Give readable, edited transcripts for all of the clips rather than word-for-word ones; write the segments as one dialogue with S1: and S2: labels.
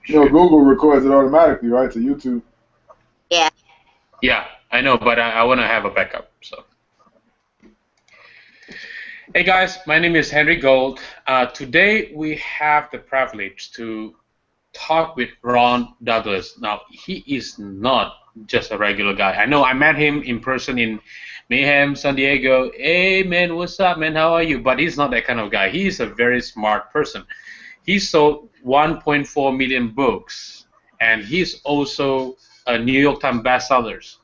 S1: You know, Google records it automatically, right, to YouTube.
S2: Yeah.
S3: Yeah, I know, but I want to have a backup. So, hey guys, my name is Henry Gold. Today we have the privilege to talk with Ron Douglas. Now, he is not just a regular guy. I know I met him in person in Mayhem, San Diego. Hey man, what's up, man? How are you? But he's not that kind of guy. He is a very smart person. He sold 1.4 million books, and he's also a New York Times bestsellers.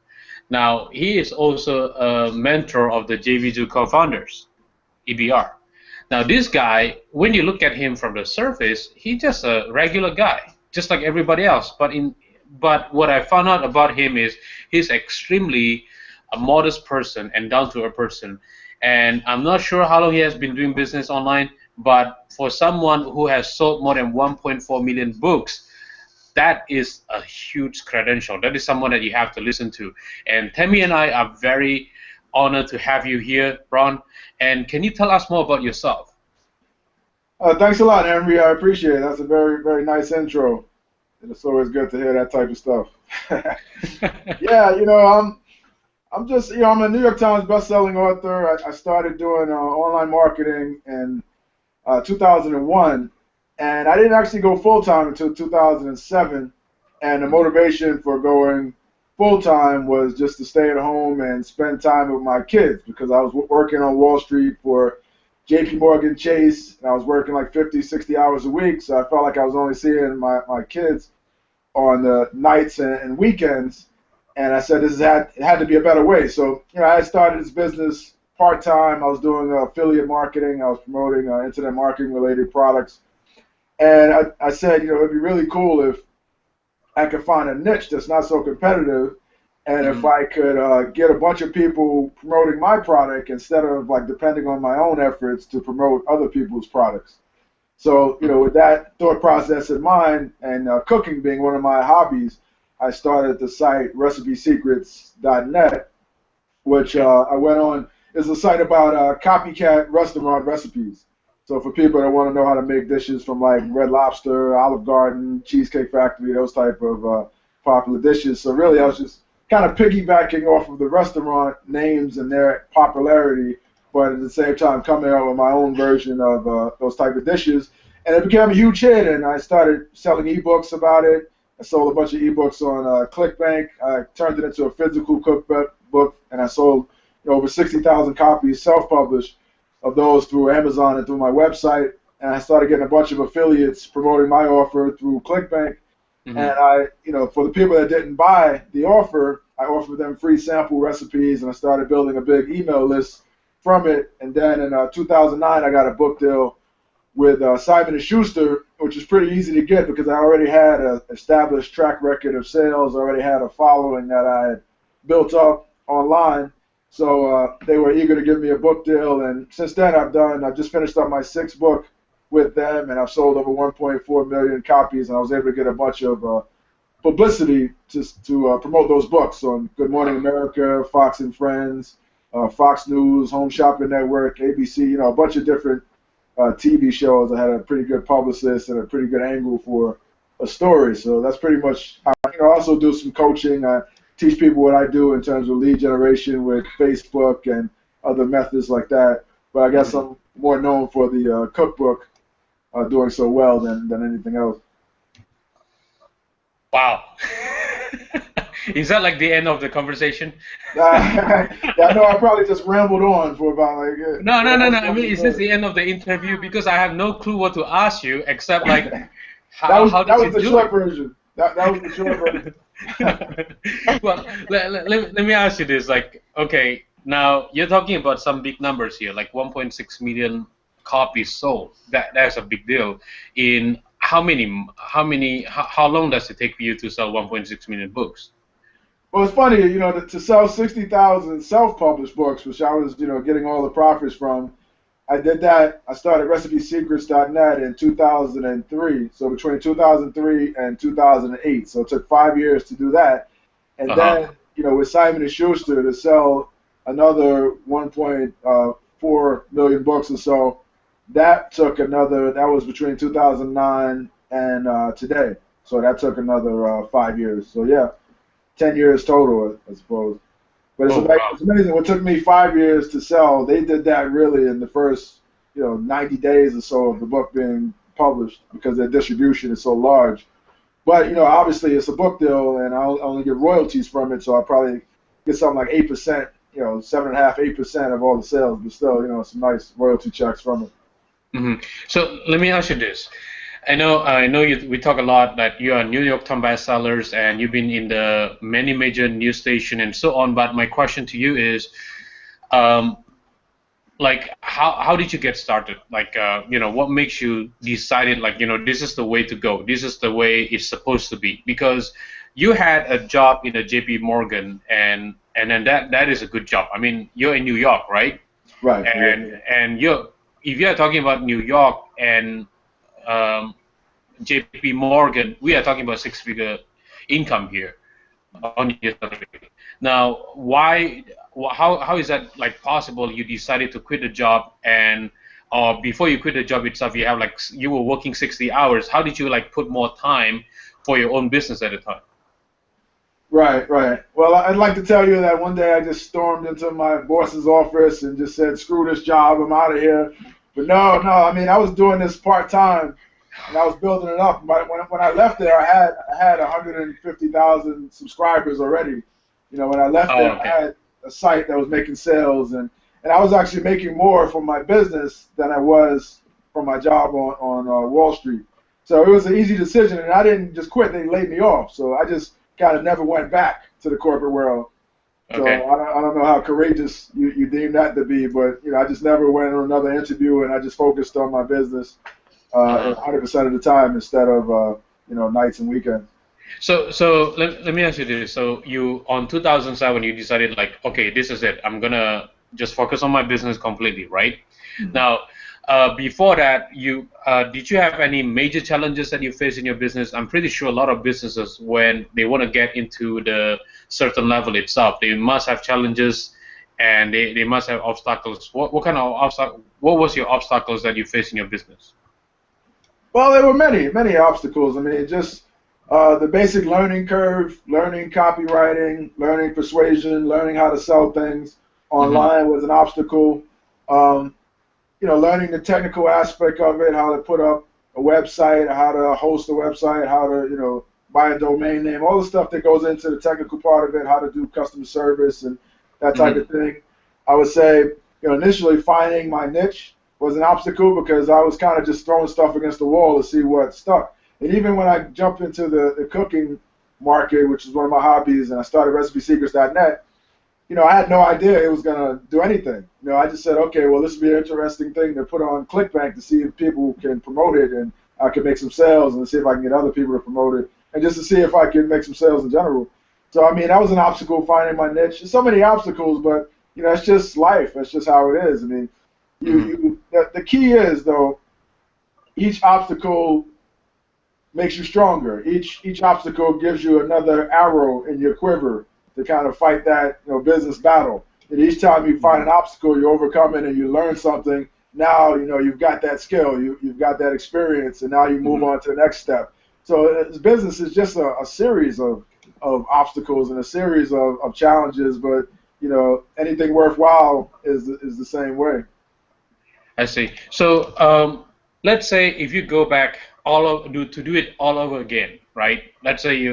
S3: Now, he is also a mentor of the JV2 co-founders, EBR. Now, this guy, when you look at him from the surface, he's just a regular guy, just like everybody else. But what I found out about him is he's extremely a modest person and down-to-earth person. And I'm not sure how long he has been doing business online, but for someone who has sold more than 1.4 million books, that is a huge credential. That is someone that you have to listen to. And Tammy and I are very honored to have you here, Ron. And can you tell us more about yourself?
S1: Thanks a lot, Henry. I appreciate it. That's a very, very nice intro. It's always good to hear that type of stuff. Yeah, you know, I'm just, you know, I'm a New York Times best-selling author. I started doing online marketing in 2001, and I didn't actually go full-time until 2007. And the motivation for going full-time was just to stay at home and spend time with my kids, because I was working on Wall Street for JP Morgan Chase, and I was working like 50, 60 hours a week, so I felt like I was only seeing my kids on the nights and weekends. And I said it had to be a better way. So, you know, I started this business part-time. I was doing affiliate marketing. I was promoting internet marketing related products. And I said, you know, it'd be really cool if I could find a niche that's not so competitive, and if I could get a bunch of people promoting my product instead of like depending on my own efforts to promote other people's products. So, you know, with that thought process in mind, and cooking being one of my hobbies, I started the site RecipeSecrets.net, which I went on. Is a site about copycat restaurant recipes. So for people that want to know how to make dishes from like Red Lobster, Olive Garden, Cheesecake Factory, those type of popular dishes. So really, I was just kind of piggybacking off of the restaurant names and their popularity, but at the same time coming out with my own version of those type of dishes. And it became a huge hit, and I started selling ebooks about it. I sold a bunch of ebooks on ClickBank. I turned it into a physical cookbook, and I sold over 60,000 copies self-published of those through Amazon and through my website. And I started getting a bunch of affiliates promoting my offer through ClickBank. And I, you know, for the people that didn't buy the offer, I offered them free sample recipes, and I started building a big email list from it. And then in 2009, I got a book deal with Simon & Schuster, which is pretty easy to get because I already had an established track record of sales, I already had a following that I had built up online. So they were eager to give me a book deal, and since then I've just finished up my 6th book with them, and I've sold over 1.4 million copies, and I was able to get a bunch of publicity to promote those books on Good Morning America, Fox and Friends, Fox News, Home Shopping Network, ABC, you know, a bunch of different TV shows. I had a pretty good publicist and a pretty good angle for a story. So that's pretty much how, you know, I also do some coaching. I teach people what I do in terms of lead generation with Facebook and other methods like that. But I guess I'm more known for the cookbook doing so well than anything else.
S3: Wow. Is that like the end of the conversation?
S1: Yeah, I know I probably just rambled on for about like.
S3: No. I mean, is this the end of the interview? Because I have no clue what to ask you except like, how did you do it?
S1: That was the short version. That was the short version.
S3: Well, let me ask you this. Like, okay, now you're talking about some big numbers here, like 1.6 million copies sold. That's a big deal. In how long does it take for you to sell 1.6 million books?
S1: Well, it's funny, you know, to sell 60,000 self-published books, which I was, you know, getting all the profits from. I did that. I started RecipeSecrets.net in 2003. So between 2003 and 2008. So it took 5 years to do that. And then, you know, with Simon & Schuster to sell another 1.4 million books or so, that was between 2009 and today. So that took another 5 years. So yeah, 10 years total, I suppose. But
S3: Oh wow.
S1: it's amazing. What took me 5 years to sell, they did that really in the first, 90 days or so of the book being published because their distribution is so large. But obviously it's a book deal, and I'll only get royalties from it, so I'll probably get something like 8%, 7.5, 8% of all the sales, but still, some nice royalty checks from it.
S3: Hmm. So let me ask you this. I know we talk a lot that you are New York Times bestsellers and you've been in the many major news station and so on. But my question to you is, um, like, how did you get started? Like, what makes you decided like, this is the way to go. This is the way it's supposed to be. Because you had a job in a J.P. Morgan, and then that is a good job. I mean, you're in New York, right?
S1: Right. Yeah.
S3: And if you're talking about New York and um, J.P. Morgan, we are talking about six-figure income here on your salary. Now, how is that like possible? You decided to quit the job, and before you quit the job itself, you were working 60 hours. How did you like put more time for your own business at the time?
S1: Right, right. Well, I'd like to tell you that one day I just stormed into my boss's office and just said, "Screw this job, I'm out of here." But no, no. I mean, I was doing this part time, and I was building it up. But when I left there, I had 150,000 subscribers already. When I left
S3: Oh,
S1: there, I
S3: okay.
S1: had a site that was making sales, and I was actually making more from my business than I was from my job on Wall Street. So it was an easy decision, and I didn't just quit. They laid me off. So I just kind of never went back to the corporate world. So
S3: Okay.
S1: I don't know how courageous you deem that to be, but I just never went on another interview, and I just focused on my business
S3: Uh-huh.
S1: 100% of the time instead of nights and weekends.
S3: So let me ask you this. So you on 2007 you decided like, okay, this is it. I'm gonna just focus on my business completely, right? Now, before that, you did you have any major challenges that you face in your business? I'm pretty sure a lot of businesses, when they want to get into the certain level itself, they must have challenges and they must have obstacles. What kind of obstacle? What was your obstacles that you faced in your business?
S1: Well, there were many, many obstacles. I mean, just the basic learning curve, learning copywriting, learning persuasion, learning how to sell things
S3: Hmm.
S1: online was an obstacle. Um, learning the technical aspect of it, how to put up a website, how to host a website, how to, buy a domain name, all the stuff that goes into the technical part of it, how to do customer service and that type
S3: Hmm.
S1: of thing. I would say, initially finding my niche was an obstacle because I was kind of just throwing stuff against the wall to see what stuck. And even when I jumped into the cooking market, which is one of my hobbies, and I started RecipeSecrets.net, I had no idea it was going to do anything. I just said, okay, well, this would be an interesting thing to put on ClickBank to see if people can promote it and I can make some sales and see if I can get other people to promote it and just to see if I can make some sales in general. So, I mean, that was an obstacle finding my niche. There's so many obstacles, but, it's just life. That's just how it is. I mean,
S3: Hmm.
S1: the key is, though, each obstacle makes you stronger. Each obstacle gives you another arrow in your quiver to kind of fight that business battle. And each time you find an obstacle, you overcome it and you learn something. Now you've got that skill, you've got that experience, and now you move
S3: Hmm.
S1: on to the next step. So business is just a series of obstacles and a series of challenges, but anything worthwhile is the same way.
S3: I see. So let's say if you go back to do it all over again, right? Let's say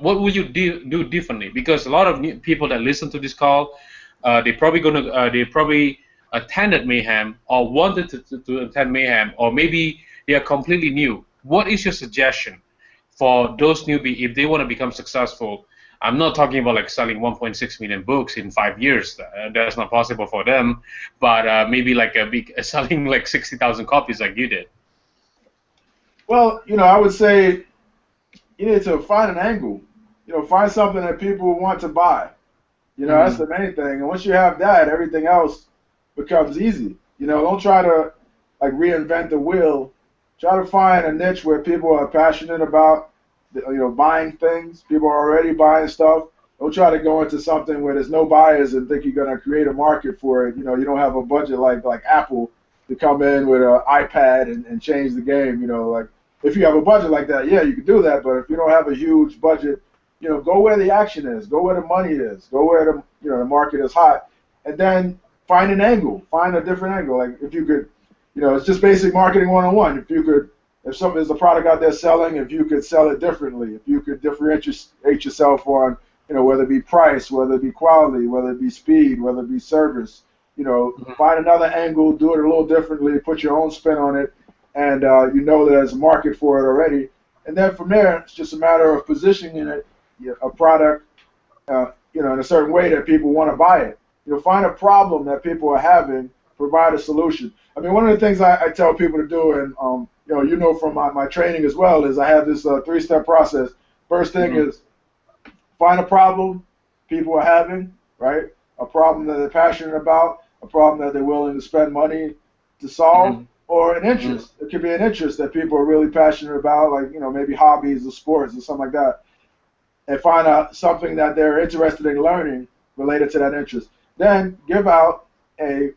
S3: what would you do differently? Because a lot of new people that listen to this call, they probably attended Mayhem or wanted to attend Mayhem, or maybe they are completely new. What is your suggestion for those newbie if they want to become successful? I'm not talking about like selling 1.6 million books in 5 years. That's not possible for them. But maybe like a big selling like 60,000 copies like you did.
S1: Well, I would say you need to find an angle. Find something that people want to buy. That's
S3: Hmm.
S1: the main thing. And once you have that, everything else becomes easy. Don't try to like reinvent the wheel. Try to find a niche where people are passionate about, buying things. People are already buying stuff. Don't try to go into something where there's no buyers and think you're going to create a market for it. You don't have a budget like Apple to come in with an iPad and change the game. Like if you have a budget like that, yeah, you can do that. But if you don't have a huge budget, go where the action is, go where the money is, go where the market is hot, and then find an angle, find a different angle. Like if you could, it's just basic marketing 101. If there's a product out there selling, if you could sell it differently, if you could differentiate yourself on, whether it be price, whether it be quality, whether it be speed, whether it be service, find another angle, do it a little differently, put your own spin on it, and that there's a market for it already. And then from there, it's just a matter of positioning it, a product, in a certain way that people want to buy it. Find a problem that people are having, provide a solution. I mean, one of the things I tell people to do, and from my training as well, is I have this 3-step process. First thing is find a problem people are having, right? A problem that they're passionate about, a problem that they're willing to spend money to solve, or an interest. It could be an interest that people are really passionate about, like maybe hobbies or sports or something like that. And find out something that they're interested in learning related to that interest. Then give out a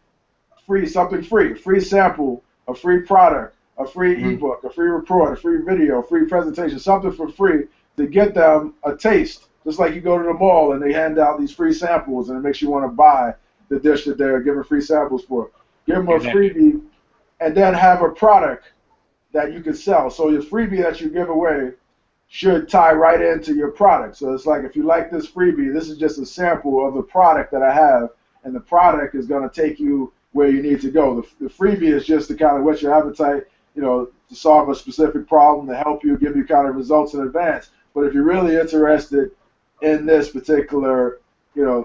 S1: free sample, a free product, a free ebook, a free report, a free video, a free presentation, something for free to get them a taste. Just like you go to the mall and they hand out these free samples and it makes you want to buy the dish that they're giving free samples for. Give them a freebie and then have a product that you can sell. So your freebie that you give away should tie right into your product. So it's like, if you like this freebie, this is just a sample of the product that I have, and the product is going to take you where you need to go. The freebie is just to kind of whet your appetite, to solve a specific problem, to help you, give you kind of results in advance. But if you're really interested in this particular,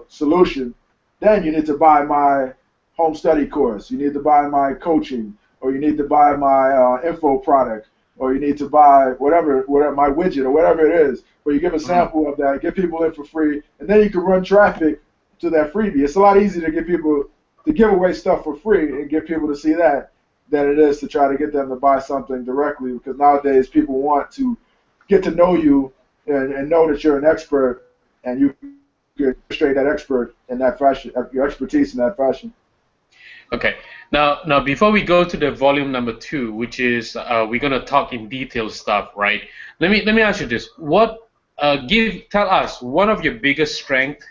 S1: solution, then you need to buy my home study course. You need to buy my coaching, or you need to buy my info product, or you need to buy whatever my widget or whatever it is. But you give a sample of that, get people in for free, and then you can run traffic to that freebie. It's a lot easier to get people to give away stuff for free and get people to see that than it is to try to get them to buy something directly, because nowadays people want to get to know you and know that you're an expert, and you can demonstrate that expert in that fashion, your expertise in that fashion.
S3: Okay. Now, before we go to the volume number 2, which is we're gonna talk in detail stuff, right? Let me ask you this: tell us one of your biggest strengths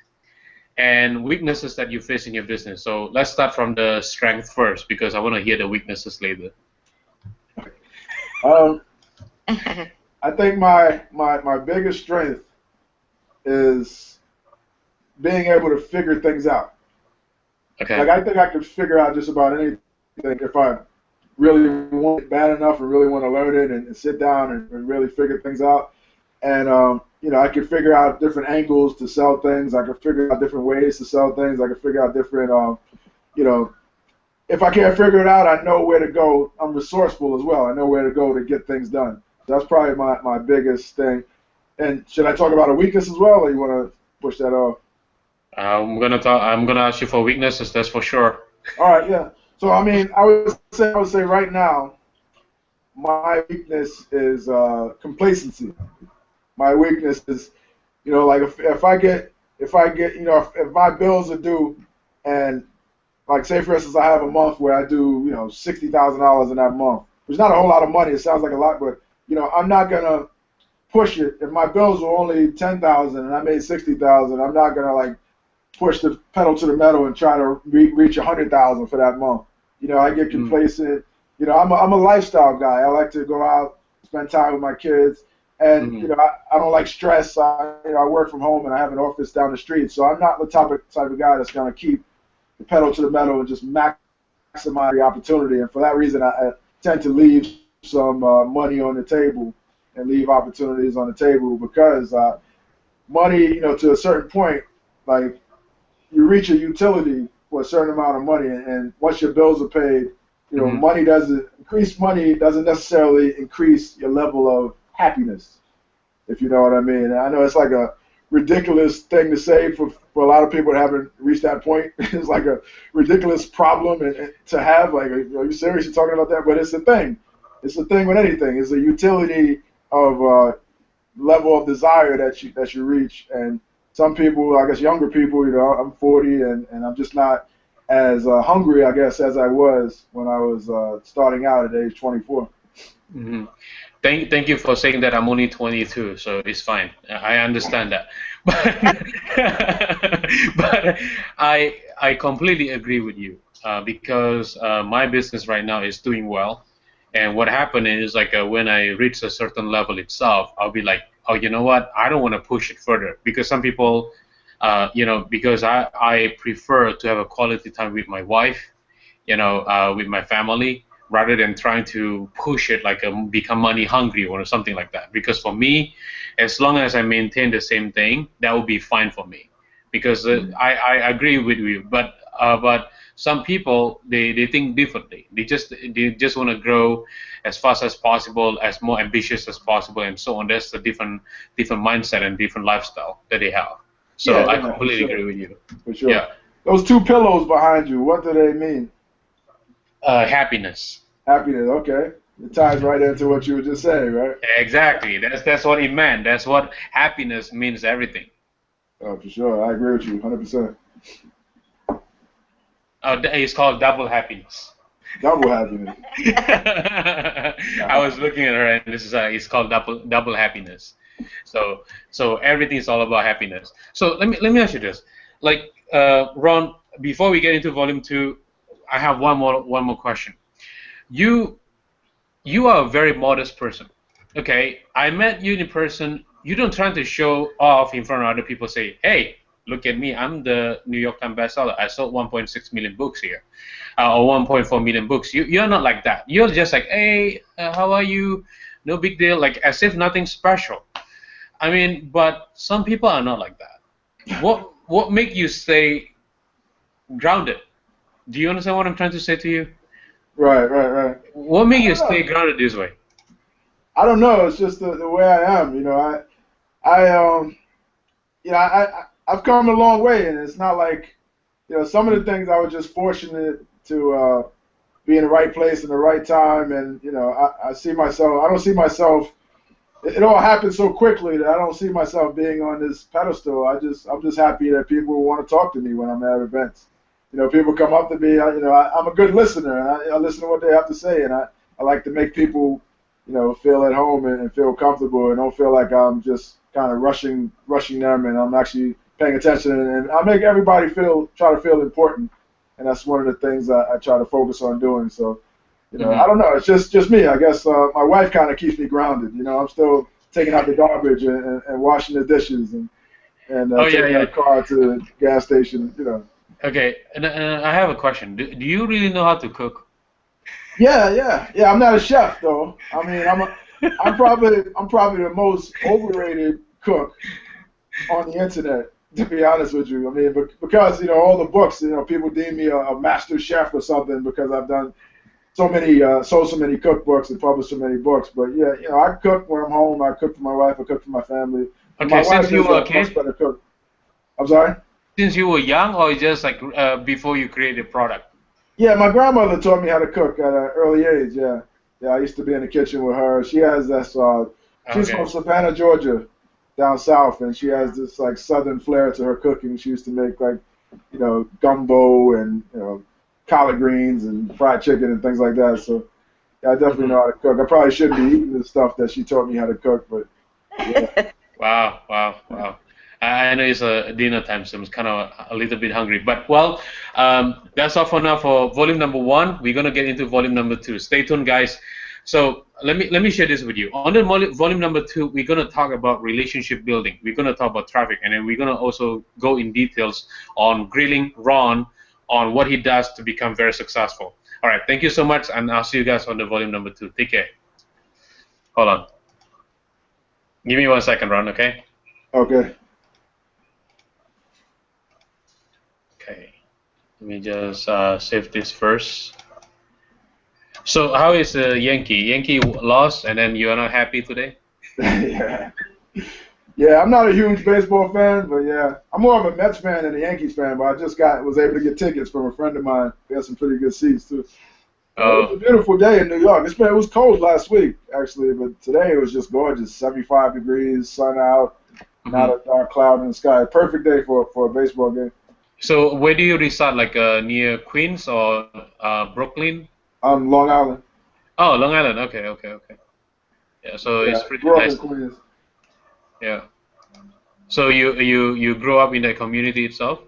S3: and weaknesses that you face in your business. So let's start from the strength first, because I want to hear the weaknesses later.
S1: I think my biggest strength is being able to figure things out.
S3: Okay.
S1: Like, I think I could figure out just about anything if I really want it bad enough and really want to learn it and sit down and really figure things out. And, I could figure out different angles to sell things. I could figure out different ways to sell things. I could figure out different, if I can't figure it out, I know where to go. I'm resourceful as well. I know where to go to get things done. So that's probably my biggest thing. And should I talk about a weakness as well, or you want to push that off?
S3: I'm gonna ask you for weaknesses. That's for sure.
S1: All right, yeah. So I mean, I would say right now, my weakness is complacency. My weakness is, like if my bills are due, and like say for instance I have a month where I do $60,000 in that month, which is not a whole lot of money. It sounds like a lot, but I'm not gonna push it. If my bills were only $10,000 and I made $60,000, I'm not gonna like push the pedal to the metal and try to reach $100,000 for that month. I get complacent. I'm a lifestyle guy. I like to go out, spend time with my kids, and I don't like stress. I work from home and I have an office down the street, so I'm not the type of guy that's gonna keep the pedal to the metal and just maximize the opportunity. And for that reason, I tend to leave some money on the table and leave opportunities on the table, because money, to a certain point, like, you reach a utility for a certain amount of money, and once your bills are paid, money doesn't necessarily increase your level of happiness, if you know what I mean. And I know it's like a ridiculous thing to say for a lot of people that haven't reached that point. It's like a ridiculous problem and to have. Like, are you serious? You're talking about that? But it's a thing. It's a thing with anything. It's a utility of level of desire that you reach. And some people, I guess younger people, I'm 40 and I'm just not as hungry, I guess, as I was when I was starting out at age 24.
S3: Mm-hmm. Thank you for saying that I'm only 22, so it's fine. I understand that. But but I completely agree with you because my business right now is doing well, and what happened is like when I reach a certain level itself, I'll be like, oh, you know what? I don't want to push it further because some people, because I prefer to have a quality time with my wife, with my family, rather than trying to push it like become money hungry or something like that. Because for me, as long as I maintain the same thing, that will be fine for me. Because I agree with you, but some people they think differently. They just want to grow as fast as possible, as more ambitious as possible, and so on. That's the different mindset and different lifestyle that they have. So
S1: Yeah,
S3: I
S1: yeah, for
S3: completely
S1: sure,
S3: agree with you.
S1: for sure.
S3: Yeah,
S1: Those two pillows behind you, what do they mean?
S3: happiness.
S1: Happiness. Okay, it ties right into what you were just saying, right?
S3: Exactly. That's what it meant. That's what happiness means. Everything.
S1: Oh, for sure. I agree with you, 100%.
S3: It's called double happiness.
S1: Double happiness.
S3: I was looking at her, and this is it's called double happiness. So everything is all about happiness. So let me ask you this, like Ron, before we get into volume two, I have one more question. You you are a very modest person. Okay, I met you in person. You don't try to show off in front of other people. Say, hey, look at me. I'm the New York Times bestseller. I sold 1.6 million books here, or 1.4 million books. You're not like that. You're just like, hey, how are you? No big deal. Like as if nothing special. I mean, but some people are not like that. What make you stay grounded? Do you understand what I'm trying to say to you?
S1: Right, right, right.
S3: What make
S1: I
S3: you
S1: don't
S3: stay
S1: know.
S3: grounded this way?
S1: I don't know. It's just the way I am. I've come a long way, and it's not like, some of the things I was just fortunate to be in the right place in the right time, and I see myself. I don't see myself. It all happened so quickly that I don't see myself being on this pedestal. I'm just happy that people want to talk to me when I'm at events. People come up to me. I'm a good listener, and I listen to what they have to say, and I like to make people, feel at home and feel comfortable, and don't feel like I'm just kind of rushing them, and I'm actually paying attention, and I make everybody try to feel important, and that's one of the things I try to focus on doing. So, I
S3: Hmm.
S1: don't know. It's just me. I guess my wife kind of keeps me grounded. I'm still taking out the garbage and washing the dishes and
S3: Oh yeah,
S1: taking her
S3: yeah.
S1: car to the gas station.
S3: Okay, and I have a question. Do you really know how to cook?
S1: Yeah, yeah, yeah. I'm not a chef though. I mean, I'm probably the most overrated cook on the internet. To be honest with you, I mean, because all the books, people deem me a master chef or something because I've done sold so many cookbooks and published so many books. But yeah, I cook when I'm home. I cook for my wife. I cook for my family. And my
S3: Okay, since
S1: wife
S3: you
S1: is
S3: were a
S1: a much
S3: kid,
S1: better cook. I'm sorry.
S3: since you were young, or just like before you created a product?
S1: Yeah, my grandmother taught me how to cook at an early age. Yeah, yeah. I used to be in the kitchen with her. She has this. She's from
S3: Okay.
S1: Savannah, Georgia, down south, and she has this like southern flair to her cooking. She used to make like, gumbo and collard greens and fried chicken and things like that. So yeah, I definitely
S3: Hmm.
S1: know how to cook. I probably shouldn't be eating the stuff that she taught me how to cook, but yeah.
S3: Wow, wow, wow. I know it's dinner time, so I'm kind of a little bit hungry. But well, that's all for now for volume number one. We're gonna get into volume number two. Stay tuned, guys. So let me share this with you. On the volume number two, we're gonna talk about relationship building. We're gonna talk about traffic, and then we're gonna also go in details on grilling Ron on what he does to become very successful. All right, thank you so much, and I'll see you guys on the volume number two. Take care. Hold on. Give me 1 second, Ron. Okay.
S1: Okay.
S3: Okay. Let me just save this first. So how is Yankee? Yankee lost, and then you are not happy today?
S1: Yeah. Yeah, I'm not a huge baseball fan, but yeah, I'm more of a Mets fan than a Yankees fan. But I just was able to get tickets from a friend of mine. We had some pretty good seats too. So it was
S3: Oh,
S1: a beautiful day in New York. It was cold last week actually, but today it was just gorgeous. 75 degrees, sun out, not
S3: hmm.
S1: a dark cloud in the sky. Perfect day for a baseball game.
S3: So where do you reside? Like near Queens or Brooklyn?
S1: Long Island.
S3: Oh, Long Island. Okay, okay, okay. Yeah, so
S1: Yeah,
S3: it's pretty
S1: grew up in
S3: nice.
S1: Queens.
S3: Yeah. So you grew up in the community itself?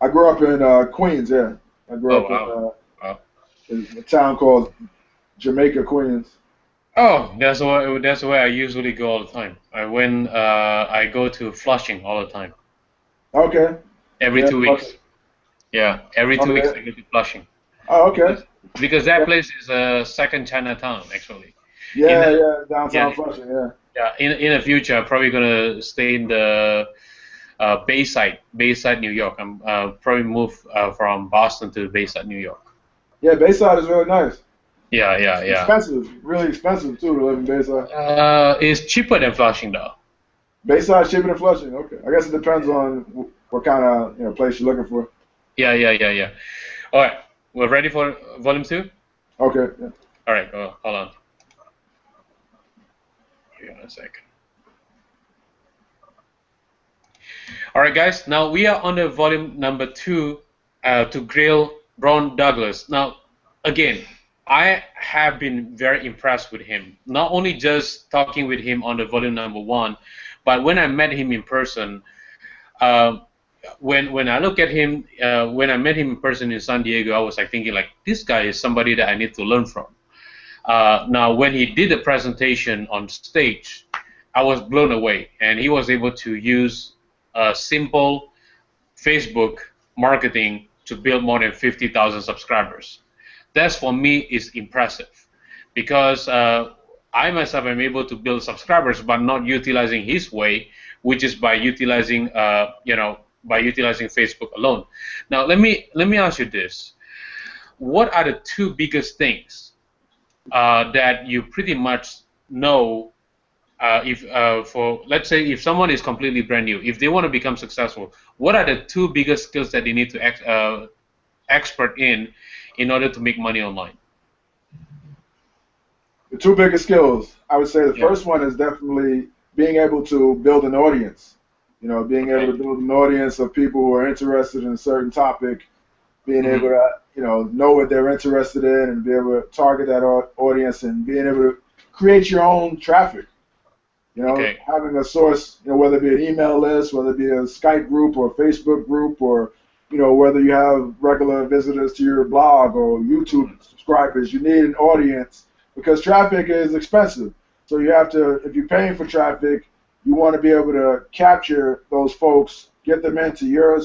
S1: I grew up in Queens. Yeah, I grew
S3: Oh
S1: up
S3: wow. Wow.
S1: in a town called Jamaica, Queens.
S3: Oh, that's where I usually go all the time. I go to Flushing all the time.
S1: Okay.
S3: Every
S1: Yeah.
S3: 2 weeks. Yeah, every
S1: Oh
S3: 2 weeks
S1: yeah.
S3: I go to Flushing
S1: Oh okay.
S3: because that
S1: Yeah.
S3: place is a second Chinatown actually. In
S1: Yeah.
S3: the
S1: Yeah.
S3: yeah
S1: Downtown Flushing. Yeah.
S3: yeah in the future I'm probably gonna stay in the Bayside, New York. I'm probably move from Boston to Bayside, New York.
S1: Yeah. Bayside is really nice.
S3: Yeah, yeah,
S1: It's
S3: yeah.
S1: expensive. Really expensive too to live in Bayside.
S3: It's cheaper than Flushing though.
S1: Bayside cheaper than Flushing. Okay. I guess it depends on what kind of place you're looking for.
S3: Yeah, yeah, yeah, yeah. All right, we're ready for volume two.
S1: Okay. Yeah.
S3: All right, hold on. Hang on a second. All right, guys. Now we are on the volume number two to grill Ron Douglas. Now, again, I have been very impressed with him. Not only just talking with him on the volume number one, but when I met him in person, uh, when I look at him, when I met him in person in San Diego, I was like thinking like this guy is somebody that I need to learn from. Now, when he did the presentation on stage, I was blown away, and he was able to use simple Facebook marketing to build more than 50,000 subscribers. That's for me is impressive because I myself am able to build subscribers, but not utilizing his way, which is by utilizing by utilizing Facebook alone. Now let me ask you this: what are the two biggest things that you pretty much know if for let's say if someone is completely brand new, if they want to become successful, what are the two biggest skills that they need to expert in order to make money online?
S1: The two biggest skills, I would say the
S3: Yeah.
S1: first one is definitely being able to build an audience. Being able
S3: Okay.
S1: to build an audience of people who are interested in a certain topic, being able
S3: Hmm.
S1: to, know what they're interested in and be able to target that audience and being able to create your own traffic.
S3: Okay.
S1: Having a source, whether it be an email list, whether it be a Skype group or a Facebook group, or whether you have regular visitors to your blog or YouTube
S3: Mm.
S1: subscribers, you need an audience because traffic is expensive. So you have to, if you're paying for traffic, you want to be able to capture those folks, get them into your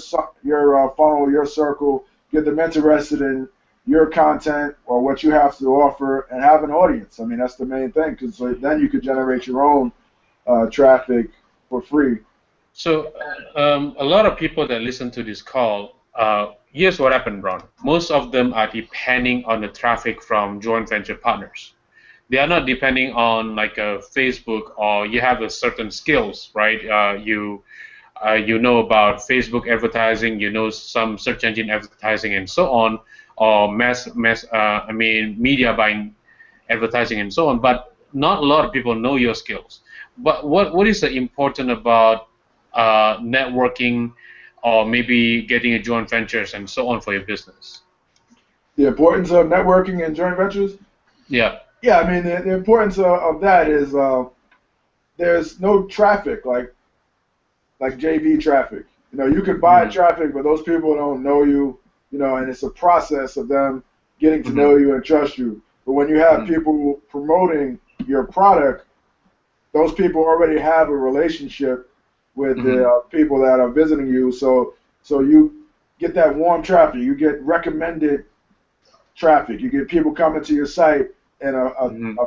S1: funnel, your circle, get them interested in your content or what you have to offer, and have an audience. I mean, that's the main thing because then you could generate your own traffic for free.
S3: So a lot of people that listen to this call, here's what happened, Ron. Most of them are depending on the traffic from joint venture partners. They are not depending on like a Facebook or you have a certain skills, right? You know about Facebook advertising, you know some search engine advertising and so on, or media buying advertising and so on. But not a lot of people know your skills. But what is the important about networking or maybe getting a joint ventures and so on for your business?
S1: The importance of networking and joint ventures.
S3: Yeah.
S1: Yeah, I mean the importance of that is there's no traffic like JV traffic. You could buy
S3: Mm-hmm.
S1: traffic, but those people don't know you. And it's a process of them getting to
S3: Mm-hmm.
S1: know you and trust you. But when you have
S3: Mm-hmm.
S1: people promoting your product, those people already have a relationship with the
S3: Mm-hmm.
S1: people that are visiting you. So you get that warm traffic. You get recommended traffic. You get people coming to your site in
S3: Mm-hmm.
S1: a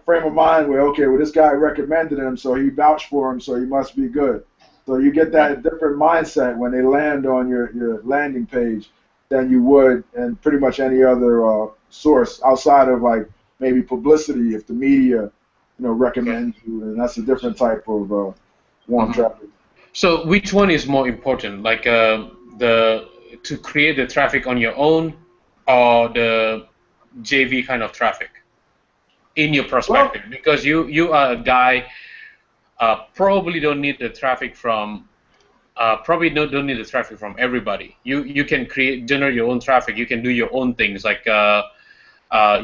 S1: frame of mind where, okay, well, this guy recommended him, so he vouched for him, so he must be good. So you get
S3: Right.
S1: that different mindset when they land on your landing page than you would in pretty much any other source outside of like maybe publicity if the media
S3: Okay.
S1: recommends you, and that's a different type of warm
S3: Mm-hmm.
S1: traffic.
S3: So which one is more important, like the to create the traffic on your own or the JV kind of traffic in your
S1: Well,
S3: perspective? Because you are a guy probably don't need the traffic from probably don't need the traffic from everybody. You can generate your own traffic. You can do your own things like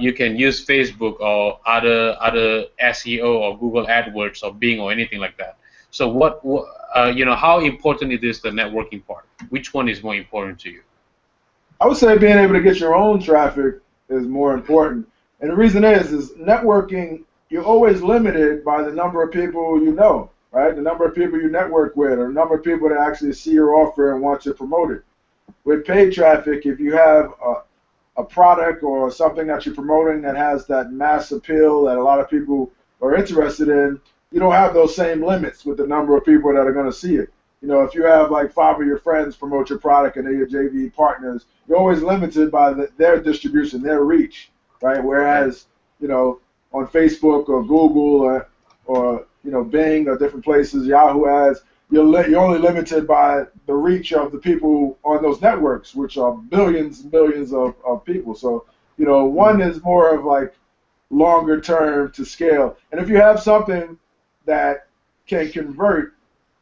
S3: You can use Facebook or other SEO or Google AdWords or Bing or anything like that. So how important it is the networking part? Which one is more important to you?
S1: I would say being able to get your own traffic is more important. And the reason is networking, you're always limited by the number of people you know, right? The number of people you network with, or the number of people that actually see your offer and want to promote it. With paid traffic, if you have a product or something that you're promoting that has that mass appeal that a lot of people are interested in, you don't have those same limits with the number of people that are going to see it. You know, if you have like 5 of your friends promote your product and they're your JV partners, you're always limited by their distribution, their reach, right? Whereas, you know, on Facebook or Google or Bing or different places, Yahoo ads, you're only limited by the reach of the people on those networks, which are billions and billions of people. So, one is more of like longer term to scale. And if you have something that can convert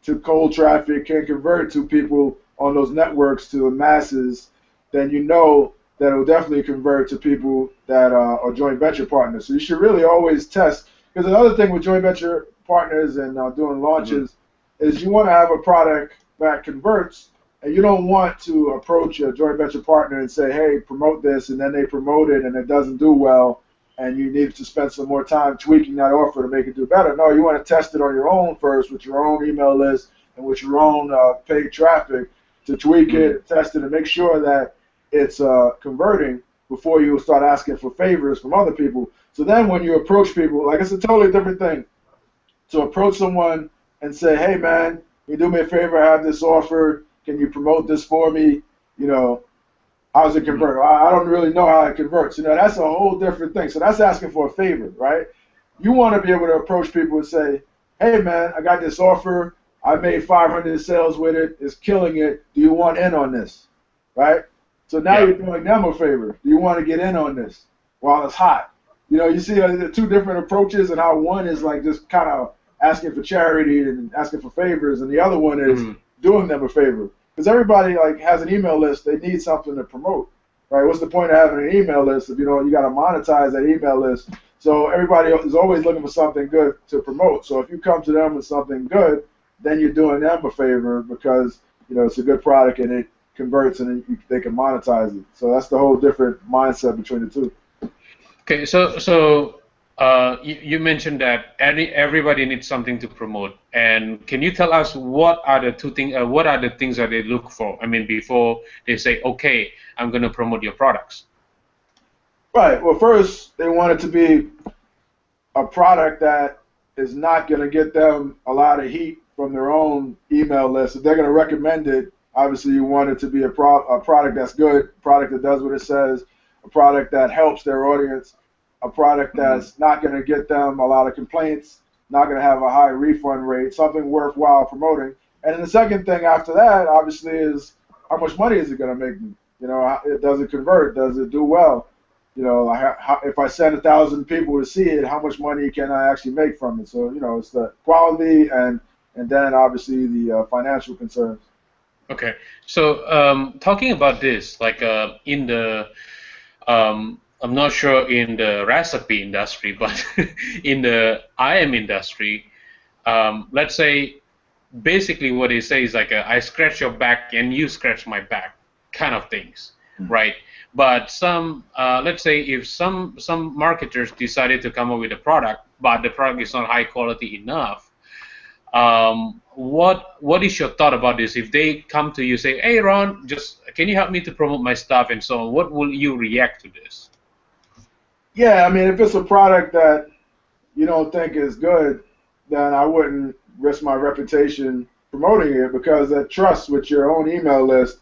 S1: to cold traffic, can convert to people on those networks, to the masses, then you know that it will definitely convert to people that are joint venture partners. So you should really always test. Because another thing with joint venture partners and doing launches is you want to have a product that converts, and you don't want to approach a joint venture partner and say, hey, promote this, and then they promote it and it doesn't do well, and you need to spend some more time tweaking that offer to make it do better. No, you want to test it on your own first with your own email list and with your own paid traffic to tweak it, test it, and make sure that it's converting before you start asking for favors from other people. So then when you approach people, like, it's a totally different thing to approach someone and say, hey, man, can you do me a favor? I have this offer. Can you promote this for me? How does it convert? I don't really know how it converts. That's a whole different thing. So that's asking for a favor, right? You want to be able to approach people and say, hey, man, I got this offer. I made 500 sales with it. It's killing it. Do you want in on this, right? So now you're doing them a favor. Do you want to get in on this while it's hot? You see the two different approaches, and how one is like just kind of asking for charity and asking for favors, and the other one is doing them a favor. Because everybody like has an email list, they need something to promote, right? What's the point of having an email list if you got to monetize that email list? So everybody is always looking for something good to promote. So if you come to them with something good, then you're doing them a favor because it's a good product and it converts and they can monetize it. So that's the whole different mindset between the two.
S3: Okay, so you mentioned that everybody needs something to promote, and can you tell us what are the things that they look for? I mean, before they say, okay, I'm going to promote your products.
S1: Right. Well, first they want it to be a product that is not going to get them a lot of heat from their own email list. If they're going to recommend it, obviously you want it to be a product that's good, a product that does what it says, a product that helps their audience, a product that's not going to get them a lot of complaints, not going to have a high refund rate, something worthwhile promoting. And then the second thing after that, obviously, is how much money is it going to make me? Does it convert? Does it do well? If I send 1,000 people to see it, how much money can I actually make from it? So, it's the quality and then obviously the financial concerns.
S3: Okay, so talking about this, like in the I'm not sure in the recipe industry, but in the IM industry, let's say basically what they say is like I scratch your back and you scratch my back kind of things, right? But let's say if some marketers decided to come up with a product, but the product is not high quality enough, what is your thought about this? If they come to you say, hey Ron, can you help me to promote my stuff and so on, what will you react to this?
S1: Yeah, I mean, if it's a product that you don't think is good, then I wouldn't risk my reputation promoting it, because that trust with your own email list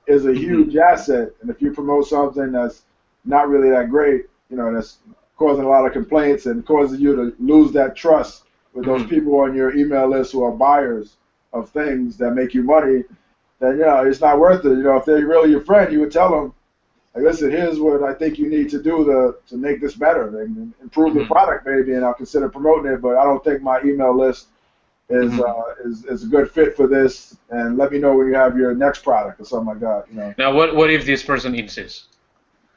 S1: is a huge asset. And if you promote something that's not really that great, that's causing a lot of complaints and causing you to lose that trust with those people on your email list who are buyers of things that make you money, then it's not worth it. If they're really your friend, you would tell them, like, listen, here's what I think you need to do to make this better and improve the product maybe, and I'll consider promoting it, but I don't think my email list is a good fit for this, and let me know when you have your next product or something like that.
S3: Now, what if this person insists?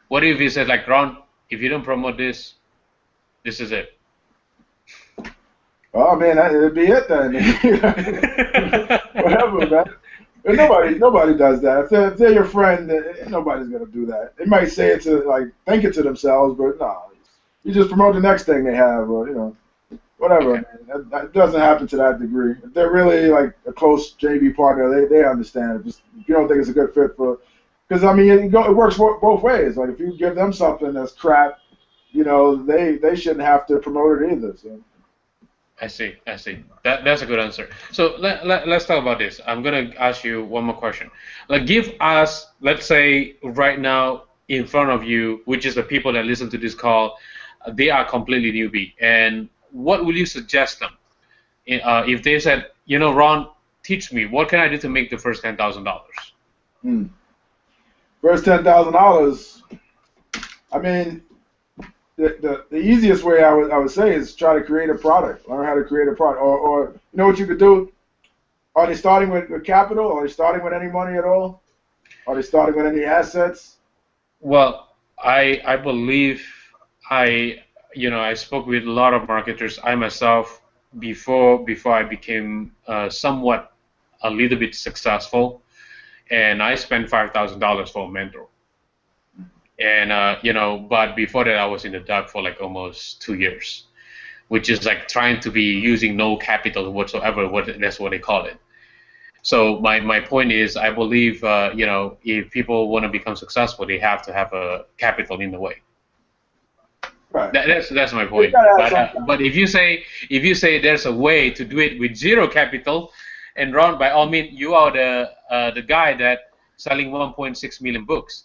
S3: What if he says, like, Ron, if you don't promote this, this is it.
S1: Oh man, it'd be it then. Whatever, man. And nobody does that. If they're your friend, nobody's gonna do that. They might say it to think it to themselves, but no, you just promote the next thing they have, or whatever.
S3: Okay.
S1: Man. It doesn't happen to that degree. If they're really like a close JV partner, they understand. If you don't think it's a good fit for, because I mean, it works both ways. Like if you give them something that's crap, they shouldn't have to promote it either. So.
S3: I see. That's a good answer. So let's talk about this. I'm gonna ask you one more question. Like, give us, let's say, right now in front of you, which is the people that listen to this call, they are completely newbie. And what will you suggest them if they said, Ron, teach me, what can I do to make the first $10,000?
S1: First $10,000. I mean. The easiest way I would say is try to create a product, learn how to create a product, or what you could do. Are they starting with capital? Are they starting with any money at all? Are they starting with any assets?
S3: Well, I believe I spoke with a lot of marketers. I myself before I became somewhat a little bit successful, and I spent $5,000 for a mentor. And but before that, I was in the dark for like almost 2 years, which is like trying to be using no capital whatsoever. That's what they call it. So my point is, I believe if people want to become successful, they have to have a capital in the way.
S1: Right.
S3: That's my point. But if you say there's a way to do it with zero capital, and Ron, by all means, you are the guy that selling 1.6 million books.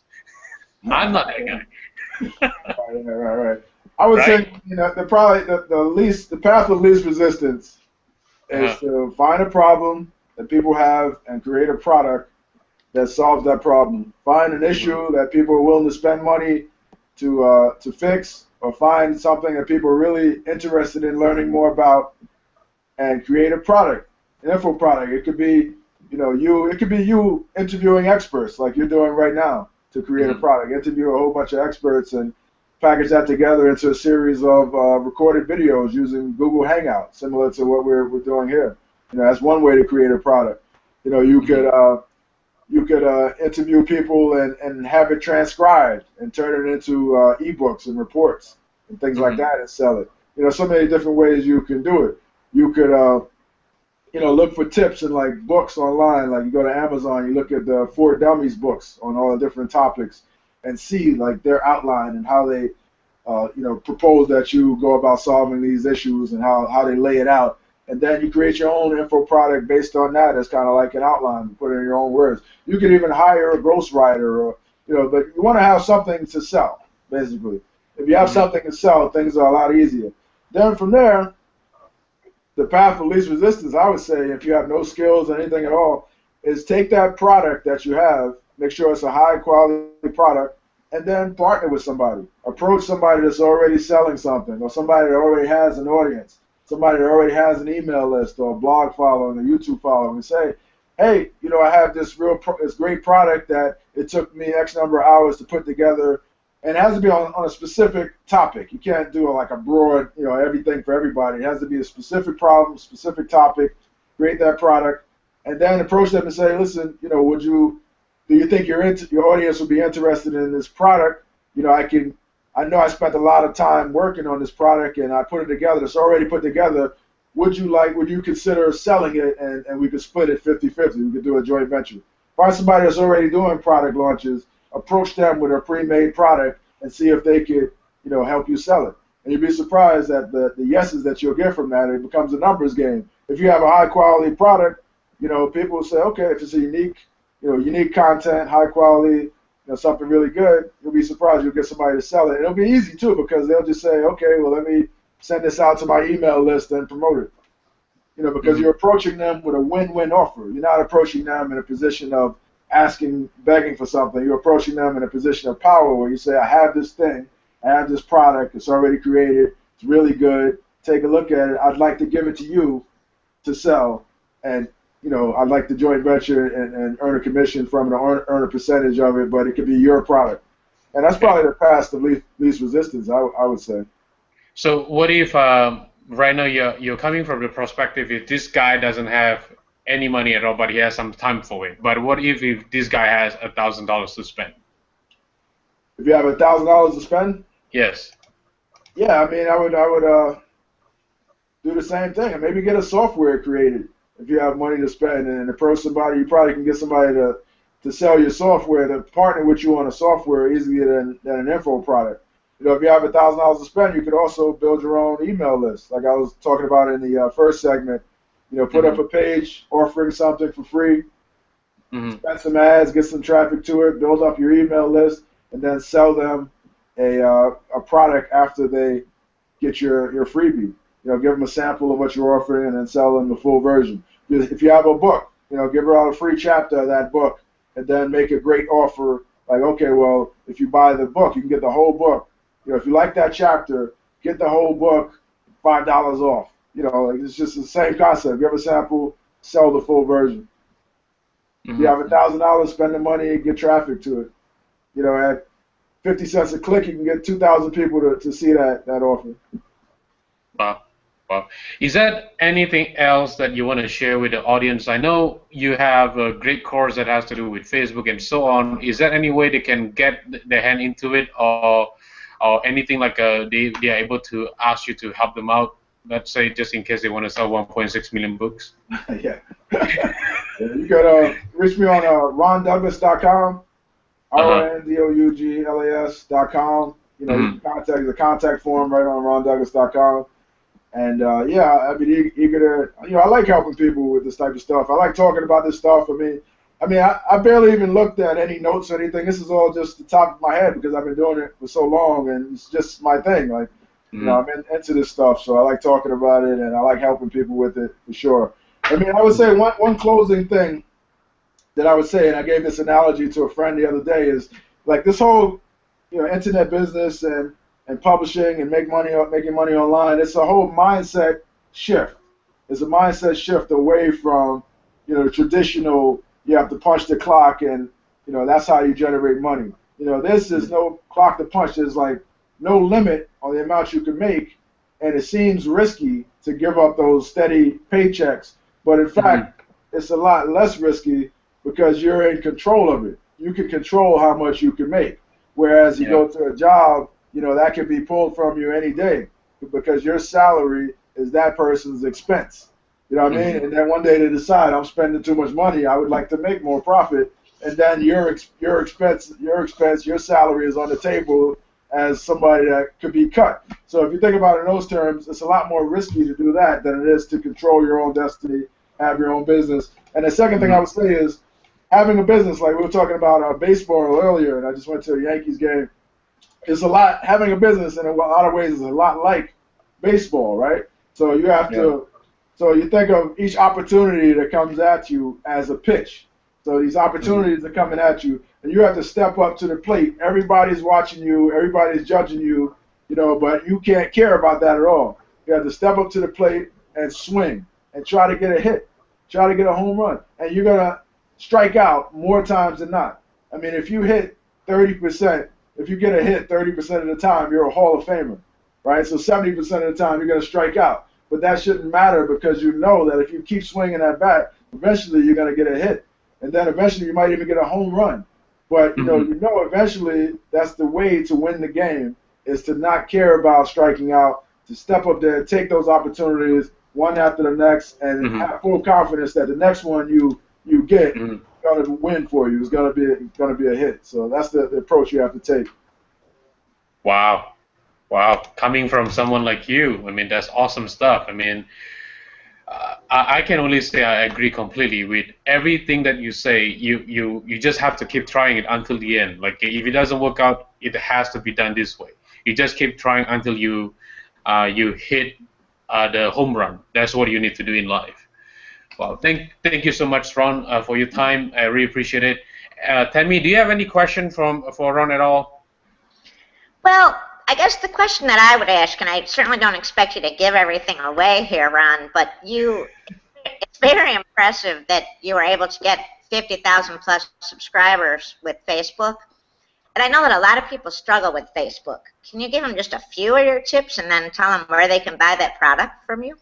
S3: I'm not that guy.
S1: Right. I would say the path of least resistance is to find a problem that people have and create a product that solves that problem. Find an issue that people are willing to spend money to fix, or find something that people are really interested in learning more about, and create a product, an info product. It could be you interviewing experts like you're doing right now, to create a product, interview a whole bunch of experts and package that together into a series of recorded videos using Google Hangout, similar to what we're doing here. That's one way to create a product. You could interview people and have it transcribed and turn it into ebooks and reports and things like that and sell it. So many different ways you can do it. You could look for tips and like books online. Like you go to Amazon, you look at the 4 Dummies books on all the different topics, and see like their outline and how they, propose that you go about solving these issues and how they lay it out. And then you create your own info product based on that. It's kind of like an outline, put it in your own words. You could even hire a ghostwriter, or but you want to have something to sell, basically. If you have something to sell, things are a lot easier. Then from there, the path of least resistance, I would say, if you have no skills or anything at all, is take that product that you have, make sure it's a high quality product, and then partner with somebody. Approach somebody that's already selling something, or somebody that already has an audience, somebody that already has an email list or a blog following, a YouTube following, and say, hey, I have this great product that it took me X number of hours to put together. And it has to be on a specific topic. You can't do like a broad, everything for everybody. It has to be a specific problem, specific topic. Create that product, and then approach them and say, listen, do you think your audience would be interested in this product? I know I spent a lot of time working on this product, and I put it together. It's already put together. Would you consider selling it, and we could split it 50-50? We could do a joint venture. Find somebody that's already doing product launches. Approach them with a pre-made product and see if they could, help you sell it. And you'd be surprised at the yeses that you'll get from that. It becomes a numbers game. If you have a high quality product, people will say, okay, if it's a unique content, high quality, something really good, you'll be surprised you'll get somebody to sell it. And it'll be easy too, because they'll just say, okay, well, let me send this out to my email list and promote it. Because you're approaching them with a win-win offer. You're not approaching them in a position of begging for something. You're approaching them in a position of power, where you say, I have this thing, I have this product, it's already created, it's really good, take a look at it, I'd like to give it to you to sell, and I'd like to joint venture and earn a commission from it, or earn a percentage of it, but it could be your product. And that's probably the path of least resistance, I would say.
S3: So what if right now you're coming from the perspective if this guy doesn't have any money at all, but he has some time for it. But what if this guy has $1,000 to spend?
S1: If you have $1,000 to spend?
S3: Yes.
S1: Yeah, I mean, I would do the same thing and maybe get a software created if you have money to spend and approach somebody. You probably can get somebody to sell your software, to partner with you on a software easier than an info product. You know, if you have $1,000 to spend, you could also build your own email list, like I was talking about in the first segment. You know, put up a page offering something for free, spend some ads, get some traffic to it, build up your email list, and then sell them a product after they get your freebie. You know, give them a sample of what you're offering and then sell them the full version. If you have a book, you know, give her out a free chapter of that book and then make a great offer like, okay, well, if you buy the book, you can get the whole book. You know, if you like that chapter, get the whole book, $5 off. You know, like it's just the same concept. Give a sample, sell the full version. If you have $1,000, spend the money and get traffic to it. You know, at 50 cents a click, you can get 2,000 people to see that offer.
S3: Wow. Wow. Is there anything else that you want to share with the audience? I know you have a great course that has to do with Facebook and so on. Is there any way they can get their hand into it, or anything like they are able to ask you to help them out? Let's say just in case they want to sell 1.6 million books.
S1: Yeah. You could reach me on rondouglas.com, RONDOUGLAS.com. You know, you can contact the contact form right on rondouglas.com. And yeah, I'd be eager to, you know, I like helping people with this type of stuff. I like talking about this stuff. I mean, I barely even looked at any notes or anything. This is all just the top of my head because I've been doing it for so long, and it's just my thing. Like, you know, I'm into this stuff, so I like talking about it, and I like helping people with it for sure. I mean, I would say one closing thing that I would say, and I gave this analogy to a friend the other day, is like this whole, you know, internet business and publishing and making money online. It's a whole mindset shift. It's a mindset shift away from, you know, the traditional. You have to punch the clock, and you know that's how you generate money. You know, this is no clock to punch. There's like no limit on the amount you can make, and it seems risky to give up those steady paychecks. But in fact, it's a lot less risky because you're in control of it. You can control how much you can make. Whereas you go to a job, you know, that can be pulled from you any day because your salary is that person's expense. You know what I mean? And then one day they decide I'm spending too much money. I would like to make more profit, and then your expense, your salary is on the table as somebody that could be cut. So if you think about it in those terms, it's a lot more risky to do that than it is to control your own destiny, have your own business. And the second thing I would say is having a business, like we were talking about baseball earlier, and I just went to a Yankees game. It's a lot, having a business in a lot of ways is a lot like baseball, right? So you have to, so you think of each opportunity that comes at you as a pitch. So these opportunities are coming at you, and you have to step up to the plate. Everybody's watching you, everybody's judging you, you know, but you can't care about that at all. You have to step up to the plate and swing and try to get a hit, try to get a home run, and you're going to strike out more times than not. I mean, if you hit 30%, if you get a hit 30% of the time, you're a Hall of Famer, right? So 70% of the time, you're going to strike out. But that shouldn't matter because you know that if you keep swinging that bat, eventually you're going to get a hit. And then eventually you might even get a home run. But, you know, eventually that's the way to win the game is to not care about striking out, to step up there, take those opportunities one after the next, and have full confidence that the next one you get is going to win for you. It's going to be a hit. So that's the approach you have to take.
S3: Wow. Wow. Coming from someone like you, I mean, that's awesome stuff. I mean, I can only say I agree completely with everything that you say. You just have to keep trying it until the end. Like if it doesn't work out, it has to be done this way. You just keep trying until you hit the home run. That's what you need to do in life. Well, thank you so much, Ron, for your time. I really appreciate it. Tammy, do you have any question for Ron at all?
S2: Well, I guess the question that I would ask, and I certainly don't expect you to give everything away here, Ron, but it's very impressive that you were able to get 50,000 plus subscribers with Facebook. but I know that a lot of people struggle with Facebook. Can you give them just a few of your tips and then tell them where they can buy that product from you?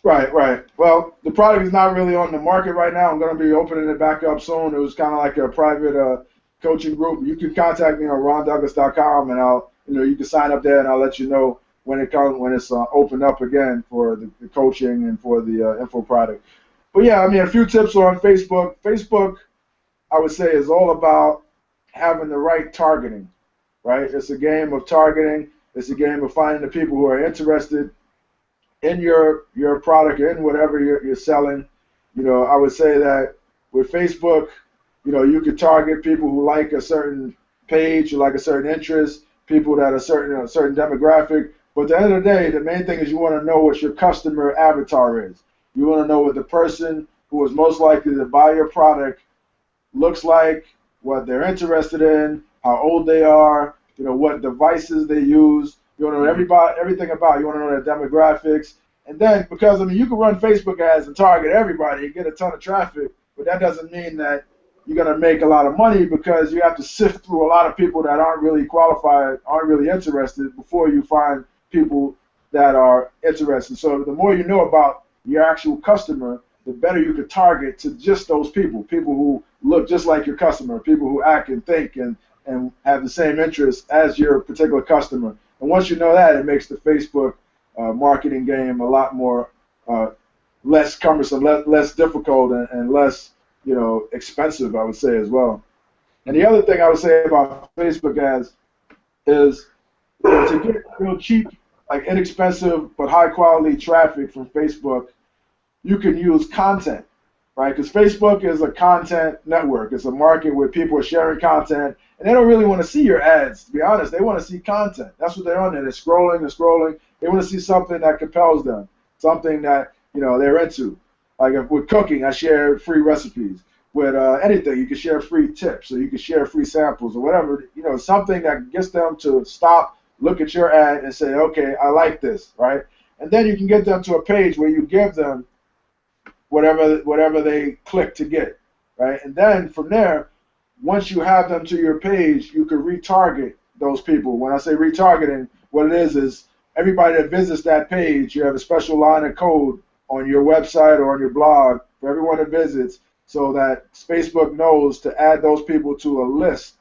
S1: Right, right. Well, the product is not really on the market right now. I'm going to be opening it back up soon. It was kind of like a private coaching group. You can contact me on rondouglas.com, and you can sign up there, and I'll let you know when it's opened up again for the coaching and for the info product. But yeah, I mean, a few tips on Facebook. Facebook, I would say, is all about having the right targeting, right? It's a game of targeting. It's a game of finding the people who are interested in your product, in whatever you're selling. I would say that with Facebook, you could target people who like a certain page, who like a certain interest, people that are certain demographic. But at the end of the day, the main thing is you want to know what your customer avatar is. You want to know what the person who is most likely to buy your product looks like, what they're interested in, how old they are, what devices they use. You want to know everything about it. You want to know their demographics. And then, because, you can run Facebook ads and target everybody and get a ton of traffic, but that doesn't mean that you're going to make a lot of money, because you have to sift through a lot of people that aren't really qualified, aren't really interested, before you find people that are interested. So the more you know about your actual customer, the better you can target to just those people who look just like your customer, people who act and think and have the same interests as your particular customer. And once you know that, it makes the Facebook marketing game a lot more less cumbersome, less difficult, and less expensive, I would say, as well. And the other thing I would say about Facebook ads is to get real cheap, like inexpensive but high quality traffic from Facebook, you can use content, right? Because Facebook is a content network. It's a market where people are sharing content, and they don't really want to see your ads, to be honest. They want to see content. That's what they're on there. They're scrolling and scrolling. They want to see something that compels them, something that they're into. Like with cooking, I share free recipes. With anything, you can share free tips, or you can share free samples, or whatever. Something that gets them to stop, look at your ad, and say, okay, I like this, right? And then you can get them to a page where you give them whatever they click to get, right? And then from there, once you have them to your page, you can retarget those people. When I say retargeting, what it is everybody that visits that page, you have a special line of code on your website or on your blog for everyone that visits, so that Facebook knows to add those people to a list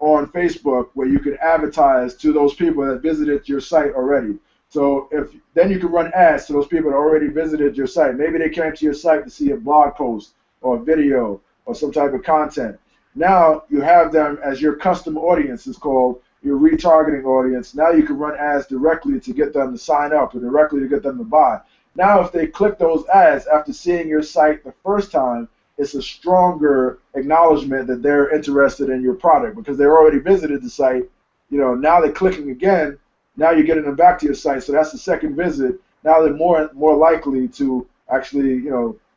S1: on Facebook where you can advertise to those people that visited your site already. So then you can run ads to those people that already visited your site. Maybe they came to your site to see a blog post or a video or some type of content. Now you have them as your custom audience, is called your retargeting audience. Now you can run ads directly to get them to sign up, or directly to get them to buy. Now if they click those ads after seeing your site the first time, it's a stronger acknowledgement that they're interested in your product, because they already visited the site. Now they're clicking again. Now you're getting them back to your site, so that's the second visit. Now they're more likely to actually,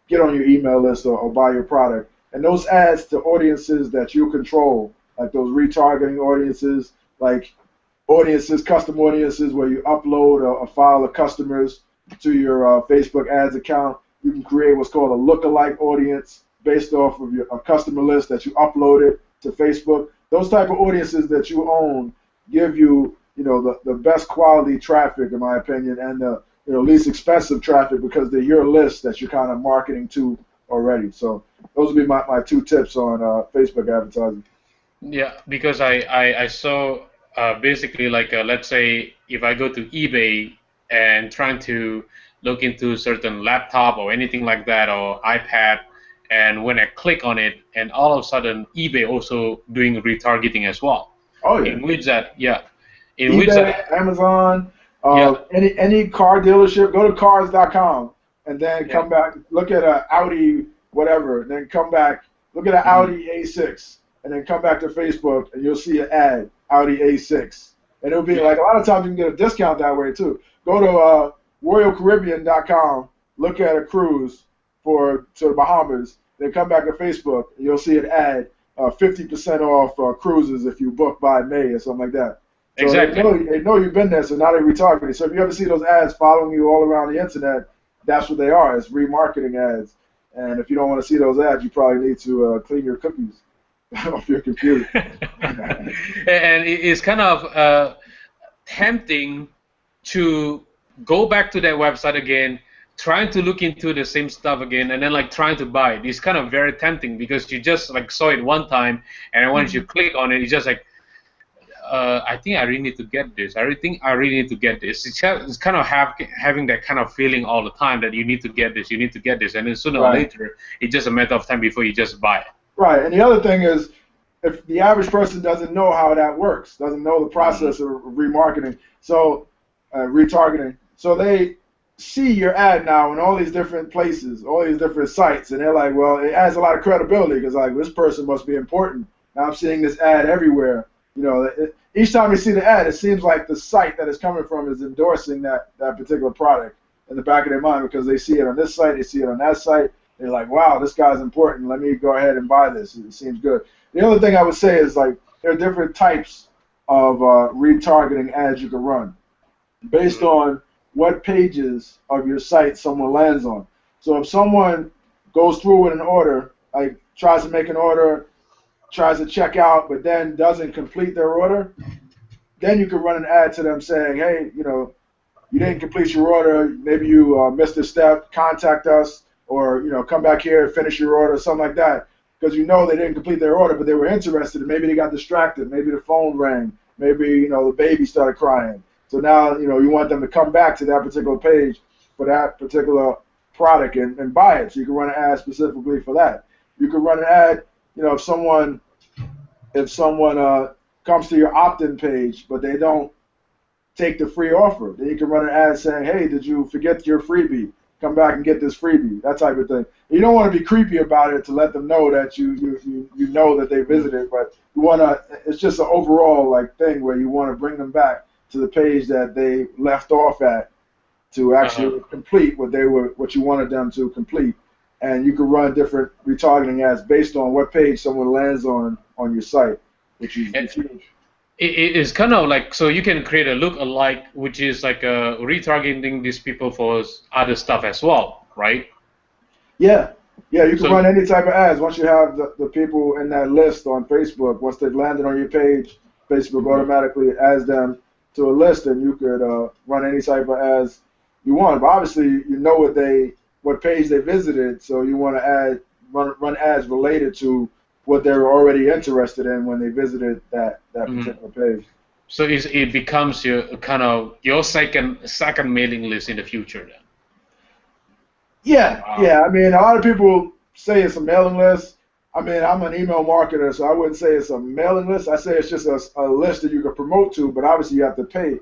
S1: get on your email list or buy your product. And those ads to audiences that you control, like those retargeting audiences, like custom audiences where you upload a file of customers to your Facebook ads account. You can create what's called a lookalike audience based off of a customer list that you uploaded to Facebook. Those type of audiences that you own give you, the best quality traffic, in my opinion, and the least expensive traffic, because they're your list that you're kind of marketing to already. So those would be my two tips on Facebook advertising.
S3: Yeah, because I saw basically, like, let's say if I go to eBay and trying to look into certain laptop or anything like that, or iPad, and when I click on it, and all of a sudden eBay also doing retargeting as well.
S1: Oh yeah.
S3: In which that, yeah.
S1: In eBay, which that, Amazon, any car dealership, go to cars.com and then come back, look at an Audi whatever, and then come back, look at an Audi A6, and then come back to Facebook, and you'll see an ad, Audi A6. And it'll be like, a lot of times you can get a discount that way too. Go to RoyalCaribbean.com, look at a cruise to the Bahamas, then come back to Facebook, and you'll see an ad, 50% off cruises if you book by May or something like that. So
S3: exactly.
S1: They know you've been there, so now they're retargeting. So if you ever see those ads following you all around the internet, that's what they are. It's remarketing ads. And if you don't want to see those ads, you probably need to clean your cookies. off your computer.
S3: And it's kind of tempting to go back to that website again, trying to look into the same stuff again, and then like trying to buy it. It's kind of very tempting because you just like saw it one time, and once you click on it, it's just like, I think I really need to get this. I really think I really need to get this. It's kind of having that kind of feeling all the time that you need to get this, you need to get this, and then sooner or later, it's just a matter of time before you just buy it.
S1: Right, and the other thing is, if the average person doesn't know how that works, doesn't know the process of remarketing, so retargeting, so they see your ad now in all these different places, all these different sites, and they're like, well, it adds a lot of credibility because like this person must be important. Now I'm seeing this ad everywhere. You know, each time you see the ad, it seems like the site that it's coming from is endorsing that particular product in the back of their mind because they see it on this site, they see it on that site. They're like, wow, this guy's important. Let me go ahead and buy this. It seems good. The other thing I would say is like there are different types of retargeting ads you can run based on what pages of your site someone lands on. So if someone goes through with an order, like tries to make an order, tries to check out, but then doesn't complete their order, then you can run an ad to them saying, hey, you know, you didn't complete your order, maybe you missed a step, contact us, or, you know, come back here and finish your order, something like that. Because you know they didn't complete their order, but they were interested, and maybe they got distracted, maybe the phone rang, maybe, you know, the baby started crying. So now, you know, you want them to come back to that particular page for that particular product and buy it. So you can run an ad specifically for that. You can run an ad, you know, if someone comes to your opt-in page, but they don't take the free offer, then you can run an ad saying, hey, did you forget your freebie? Come back and get this freebie, that type of thing. You don't want to be creepy about it to let them know that you know that they visited, but you want to, it's just an overall like thing where you want to bring them back to the page that they left off at to actually complete what you wanted them to complete. And you can run different retargeting ads based on what page someone lands on your site, which is huge.
S3: It is kind of like, so you can create a look-alike, which is like retargeting these people for other stuff as well, right?
S1: Yeah, you can run any type of ads. Once you have the people in that list on Facebook, once they've landed on your page, Facebook automatically adds them to a list, and you could run any type of ads you want. But obviously, you know what page they visited, so you want to run ads related to what they were already interested in when they visited that particular page.
S3: So it becomes your kind of your second mailing list in the future then.
S1: Yeah, yeah. I mean, a lot of people say it's a mailing list. I mean, I'm an email marketer, so I wouldn't say it's a mailing list. I say it's just a list that you can promote to, but obviously you have to pay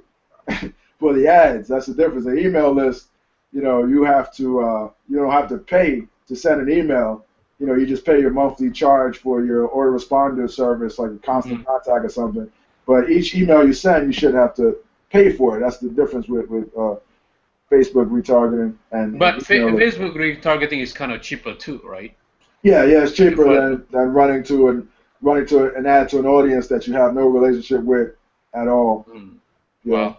S1: for the ads. That's the difference. An email list, you know, you don't have to pay to send an email. You know, you just pay your monthly charge for your autoresponder service, like a constant contact or something. But each email you send, you should have to pay for it. That's the difference with Facebook retargeting.
S3: But Facebook retargeting is kind of cheaper too, right?
S1: Yeah, it's cheaper than running to an ad to an audience that you have no relationship with at all. Yeah.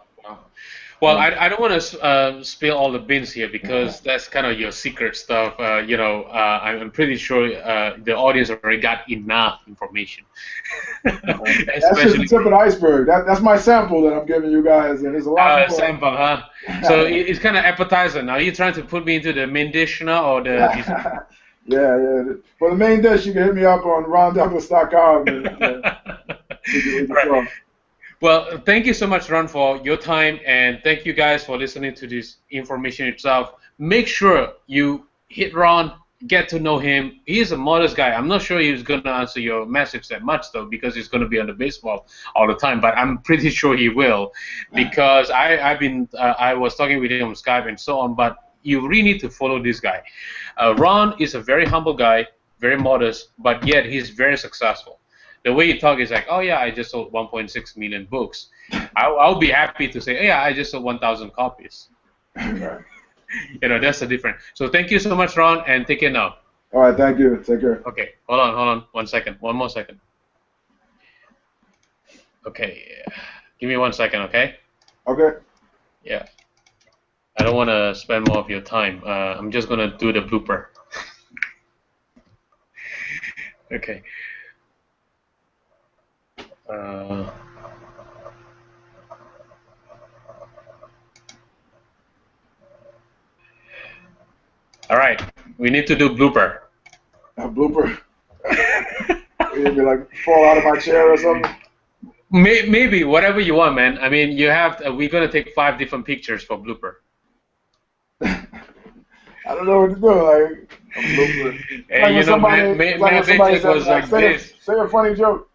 S3: Well, I don't want to spill all the beans here because that's kind of your secret stuff. You know, I'm pretty sure the audience already got enough information.
S1: That's just the tip of the iceberg. That's my sample that I'm giving you guys, and there's a lot more.
S3: Sample, huh? So it's kind of appetizer. Now, are you trying to put me into the main dish now, or the?
S1: Yeah. For the main dish, you can hit me up on rondouglas.com.
S3: Right. Well, thank you so much, Ron, for your time, and thank you guys for listening to this information itself. Make sure you hit Ron, get to know him. He's a modest guy. I'm not sure he's going to answer your message that much, though, because he's going to be on the baseball all the time, but I'm pretty sure he will, because I was talking with him on Skype and so on, but you really need to follow this guy. Ron is a very humble guy, very modest, but yet he's very successful. The way you talk is like, oh yeah, I just sold 1.6 million books. I'll be happy to say, oh, yeah, I just sold 1,000 copies. You know, that's the difference. So thank you so much, Ron, and take care now.
S1: All right, thank you. Take care.
S3: Okay, hold on. 1 second. One more second. Okay, give me 1 second, okay?
S1: Okay.
S3: Yeah. I don't want to spend more of your time. I'm just going to do the blooper. Okay. Uh, all right, we need to do blooper.
S1: A blooper. You'd be like fall out of my chair or something.
S3: Maybe whatever you want, man. I mean, you have. We're gonna take 5 different pictures for blooper.
S1: I don't know what to do. Like a blooper.
S3: Hey,
S1: Like
S3: you
S1: when
S3: know,
S1: somebody,
S3: man,
S1: like when somebody says,
S3: was
S1: like,
S3: like
S1: say,
S3: this.
S1: say a funny joke.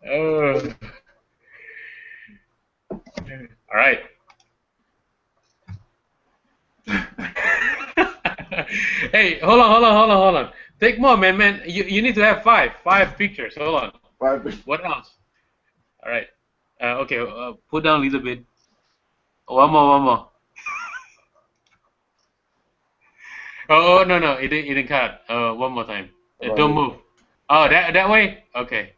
S3: Oh. All right. Hey, hold on. Take more, man. You need to have 5 pictures. Hold on.
S1: 5.
S3: What else? All right. Okay. Put down a little bit. One more. Oh no, it didn't cut. One more time. Don't move. Oh, that way. Okay.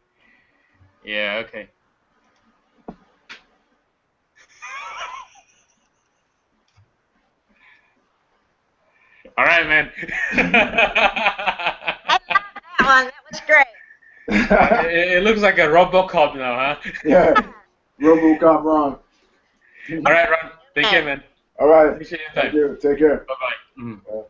S3: Yeah. Okay. All right, man.
S2: I love that one. That was great.
S3: It looks like a RoboCop now, huh?
S1: Yeah. RoboCop Ron.
S3: All right, Ron. Take care, man.
S1: All right.
S3: Appreciate your
S1: Thank
S3: time.
S1: you. Take care.
S3: Bye-bye.